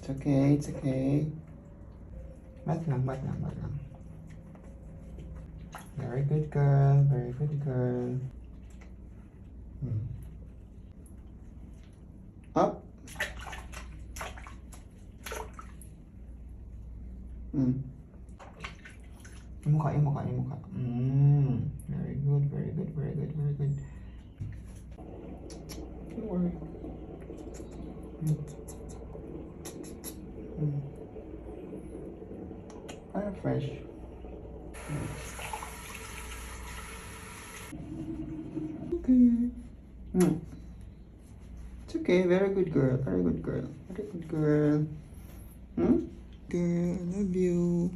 It's okay, it's okay. Bat lang, bat lang, bat lang. Very good girl, very good girl. Up. Yung mukha, yung mukha, yung mukha. Very good, very good, very good, very good. Don't worry. Kind of fresh. Okay. It's okay, very good girl, very good girl, very good girl. Girl, I love you.